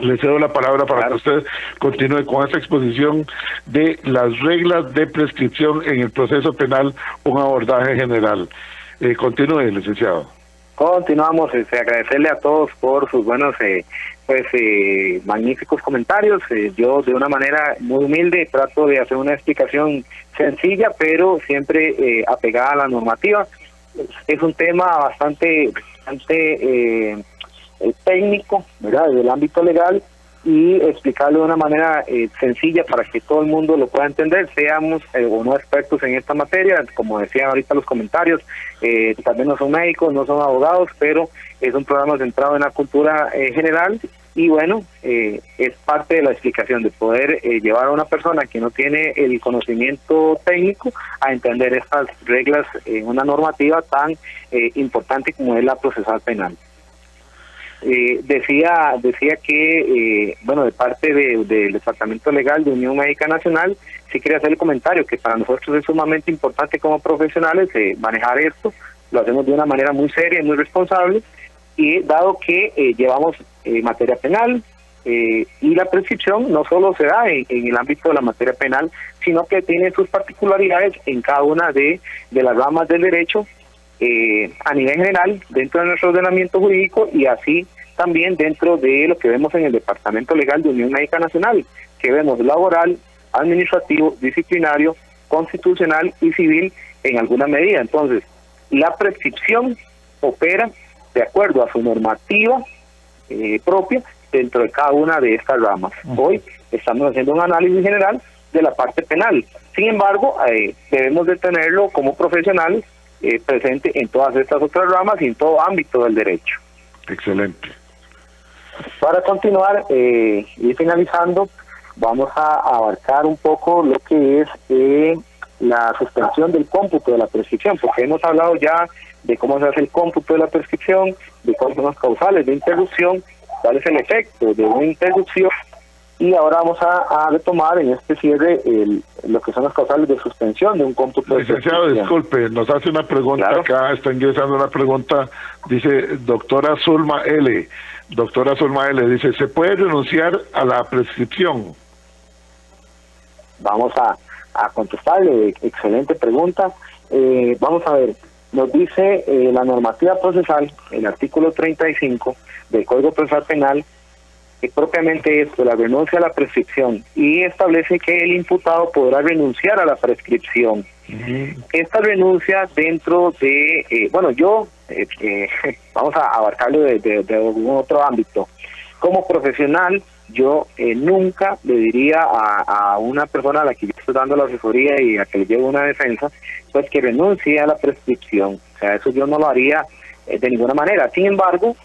Le cedo la palabra para que usted continúe con esta exposición de las reglas de prescripción en el proceso penal, un abordaje general. Continúe, licenciado. Continuamos, agradecerle a todos por sus buenos, magníficos comentarios. Yo, de una manera muy humilde, trato de hacer una explicación sencilla, pero siempre apegada a la normativa. Es un tema bastante técnico, ¿verdad?, desde el ámbito legal, y explicarlo de una manera sencilla para que todo el mundo lo pueda entender, seamos o no expertos en esta materia. Como decían ahorita los comentarios, también no son médicos, no son abogados, pero es un programa centrado en la cultura general, Y bueno, es parte de la explicación de poder llevar a una persona que no tiene el conocimiento técnico a entender estas reglas en una normativa tan importante como es la procesal penal. Decía que, bueno, de parte del Departamento Legal de Unión Médica Nacional, sí quería hacer el comentario que para nosotros es sumamente importante como profesionales manejar esto. Lo hacemos de una manera muy seria y muy responsable, y dado que llevamos materia penal, y la prescripción no solo se da en el ámbito de la materia penal, sino que tiene sus particularidades en cada una de las ramas del derecho, a nivel general, dentro de nuestro ordenamiento jurídico, y así también dentro de lo que vemos en el Departamento Legal de Unión Médica Nacional, que vemos laboral, administrativo, disciplinario, constitucional y civil en alguna medida. Entonces, la prescripción opera de acuerdo a su normativa propia dentro de cada una de estas ramas. Hoy estamos haciendo un análisis general de la parte penal. Sin embargo, debemos de tenerlo como profesionales presente en todas estas otras ramas y en todo ámbito del derecho. Excelente. Para continuar y finalizando, vamos a abarcar un poco lo que es la suspensión del cómputo de la prescripción, porque hemos hablado ya de cómo se hace el cómputo de la prescripción, de cuáles son las causales de interrupción, cuál es el efecto de una interrupción, y ahora vamos a retomar en este cierre lo que son las causales de suspensión de un cómputo de Licenciado, disculpe, nos hace una pregunta. Claro. Acá está ingresando una pregunta, dice doctora Zulma L. Doctora Zulma L. dice, ¿se puede renunciar a la prescripción? Vamos a contestarle, excelente pregunta. Vamos a ver, nos dice la normativa procesal, el artículo 35 del Código Procesal Penal, que propiamente esto, la renuncia a la prescripción, y establece que el imputado podrá renunciar a la prescripción. Esta renuncia dentro de, vamos a abarcarlo de algún otro ámbito. Como profesional, yo nunca le diría a una persona a la que yo estoy dando la asesoría y a que le llevo una defensa, pues que renuncie a la prescripción. O sea, eso yo no lo haría de ninguna manera. Sin embargo,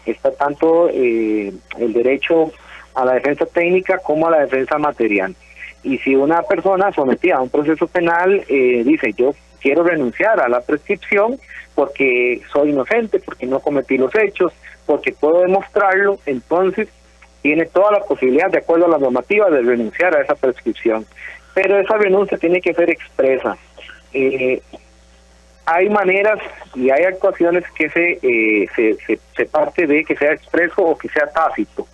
está tanto el derecho a la defensa técnica como a la defensa material. Y si una persona sometida a un proceso penal dice, yo quiero renunciar a la prescripción porque soy inocente, porque no cometí los hechos, porque puedo demostrarlo, entonces tiene toda la posibilidad, de acuerdo a la normativa, de renunciar a esa prescripción. Pero esa renuncia tiene que ser expresa. Hay maneras y hay actuaciones que se parte de que sea expreso o que sea tácito.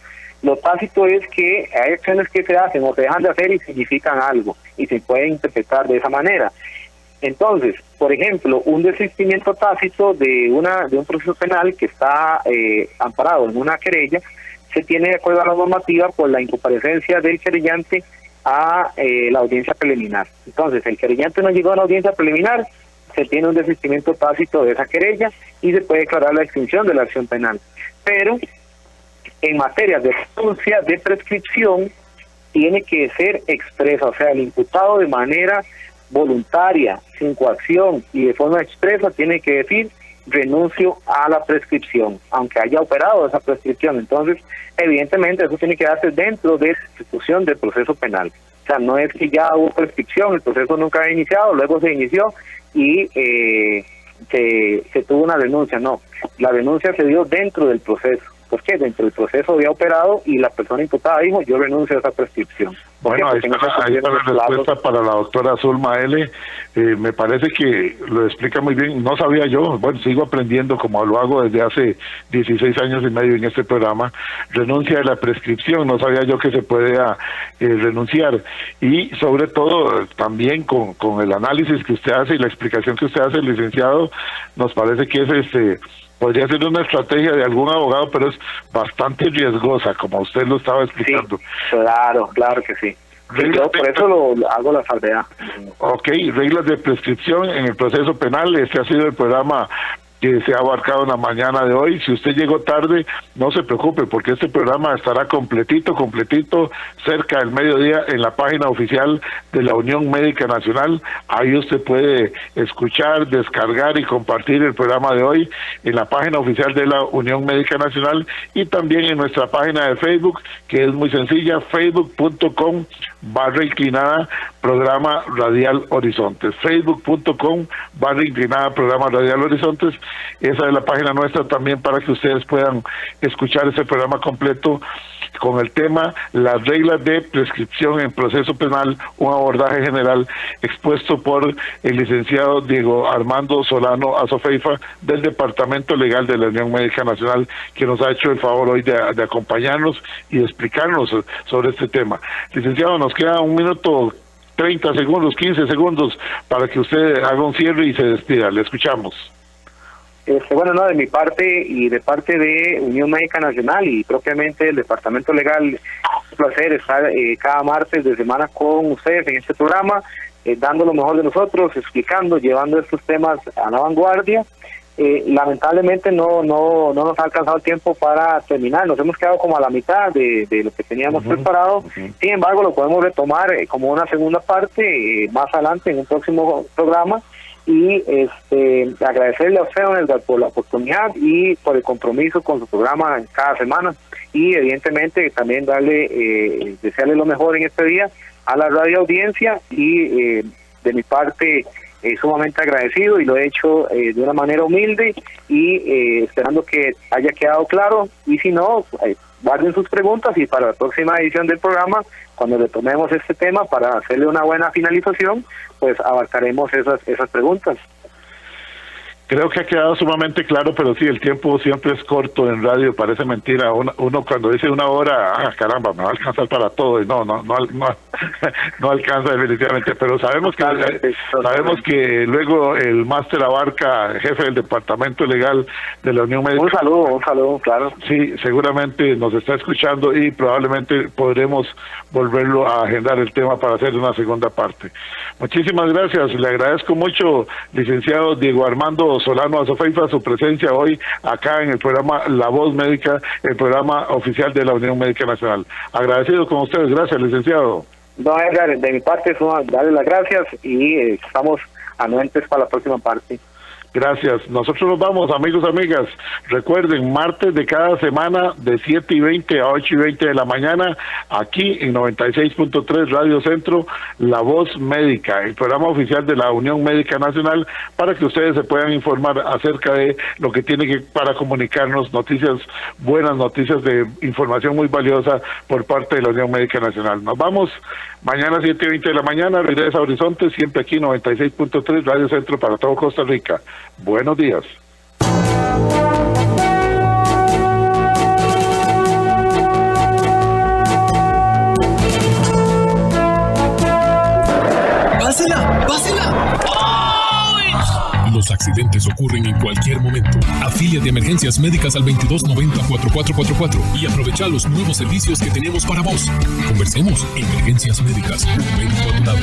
Lo tácito es que hay acciones que se hacen o se dejan de hacer y significan algo, y se puede interpretar de esa manera. Entonces, por ejemplo, un desistimiento tácito de un proceso penal que está amparado en una querella, se tiene de acuerdo a la normativa por la incomparecencia del querellante a la audiencia preliminar. Entonces, el querellante no llegó a la audiencia preliminar, se tiene un desistimiento tácito de esa querella y se puede declarar la extinción de la acción penal. Pero en materia de renuncia de prescripción tiene que ser expresa, o sea, el imputado de manera voluntaria, sin coacción y de forma expresa tiene que decir renuncio a la prescripción, aunque haya operado esa prescripción. Entonces, evidentemente eso tiene que darse dentro de la ejecución del proceso penal. O sea, no es que ya hubo prescripción, el proceso nunca ha iniciado, luego se inició y se tuvo una renuncia. No, la renuncia se dio dentro del proceso. ¿Por qué? Dentro del proceso había operado y la persona imputada dijo, yo renuncio a esa prescripción. Bueno, ahí está la respuesta para la doctora Zulma L. Me parece que lo explica muy bien. No sabía yo, bueno, sigo aprendiendo como lo hago desde hace 16 años y medio en este programa. Renuncia a la prescripción, no sabía yo que se puede renunciar. Y sobre todo, también con el análisis que usted hace y la explicación que usted hace, licenciado, nos parece que es podría ser una estrategia de algún abogado, pero es bastante riesgosa, como usted lo estaba explicando. Sí, claro que sí. Yo por eso lo hago la salvedad. Ok, reglas de prescripción en el proceso penal. Este ha sido el programa que se ha abarcado en la mañana de hoy. Si usted llegó tarde, no se preocupe, porque este programa estará completito, cerca del mediodía en la página oficial de la Unión Médica Nacional. Ahí usted puede escuchar, descargar y compartir el programa de hoy en la página oficial de la Unión Médica Nacional y también en nuestra página de Facebook, que es muy sencilla, facebook.com/inclinada Programa Radial Horizontes, facebook.com/inclinada Programa Radial Horizontes. Esa es la página nuestra también para que ustedes puedan escuchar ese programa completo con el tema las reglas de prescripción en proceso penal, un abordaje general expuesto por el licenciado Diego Armando Solano Azofeifa del Departamento Legal de la Unión Médica Nacional, que nos ha hecho el favor hoy de acompañarnos y de explicarnos sobre este tema. Licenciado, nos queda 1 minuto 30 segundos, 15 segundos para que usted haga un cierre y se despida. Le escuchamos. Bueno, no, de mi parte y de parte de Unión Médica Nacional y propiamente el Departamento Legal, es un placer estar cada martes de semana con ustedes en este programa, dando lo mejor de nosotros, explicando, llevando estos temas a la vanguardia. Lamentablemente no nos ha alcanzado el tiempo para terminar, nos hemos quedado como a la mitad de lo que teníamos preparado. Sin embargo, lo podemos retomar como una segunda parte más adelante en un próximo programa. Y agradecerle a usted, don Edgar, por la oportunidad y por el compromiso con su programa cada semana, y evidentemente también desearle lo mejor en este día a la radio audiencia, y de mi parte sumamente agradecido, y lo he hecho de una manera humilde y esperando que haya quedado claro, y si no, guarden sus preguntas y para la próxima edición del programa, cuando retomemos este tema para hacerle una buena finalización, pues abarcaremos esas preguntas. Creo que ha quedado sumamente claro, pero sí, el tiempo siempre es corto en radio, parece mentira. Uno cuando dice 1 hora, caramba, me va a alcanzar para todo, y no alcanza definitivamente, pero sabemos que luego el máster Abarca, jefe del Departamento Legal de la Unión Médica. Un saludo, claro. Sí, seguramente nos está escuchando y probablemente podremos volverlo a agendar el tema para hacer una segunda parte. Muchísimas gracias, le agradezco mucho, licenciado Diego Armando Solano Azofeifa, su presencia hoy acá en el programa La Voz Médica, el programa oficial de la Unión Médica Nacional. Agradecido con ustedes, gracias, licenciado. No, Edgar, de mi parte, darle las gracias y estamos anuentes para la próxima parte. Gracias. Nosotros nos vamos, amigos, amigas. Recuerden, martes de cada semana de 7:20 a 8:20 de la mañana, aquí en 96.3 Radio Centro, La Voz Médica, el programa oficial de la Unión Médica Nacional, para que ustedes se puedan informar acerca de lo que tiene que para comunicarnos noticias, buenas noticias de información muy valiosa por parte de la Unión Médica Nacional. Nos vamos mañana 7:20 de la mañana, regresa a Horizonte, siempre aquí 96.3 Radio Centro para todo Costa Rica. Buenos días. ¡Pásela! Los accidentes ocurren en cualquier momento. Afilia de emergencias médicas al 2290-4444 y aprovecha los nuevos servicios que tenemos para vos. Conversemos. Emergencias médicas. Médico a tu lado.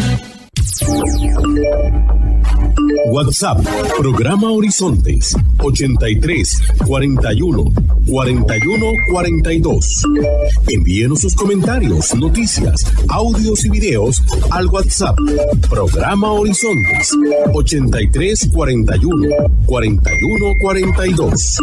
WhatsApp, Programa Horizontes, 83 41 41 42. Envíenos sus comentarios, noticias, audios y videos al WhatsApp, Programa Horizontes, 83 41 41 42.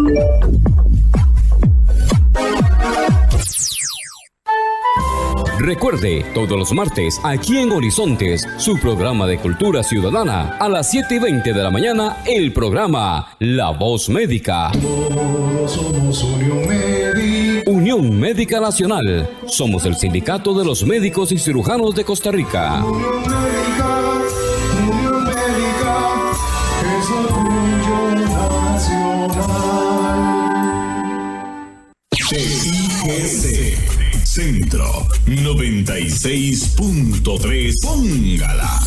Recuerde, todos los martes, aquí en Horizontes, su programa de cultura ciudadana, a las 7:20 de la mañana, el programa La Voz Médica. Todos somos Unión Médica. Unión Médica Nacional. Somos el sindicato de los médicos y cirujanos de Costa Rica. Unión Médica es orgullo nacional. TIGC Centro 96.3. Póngala.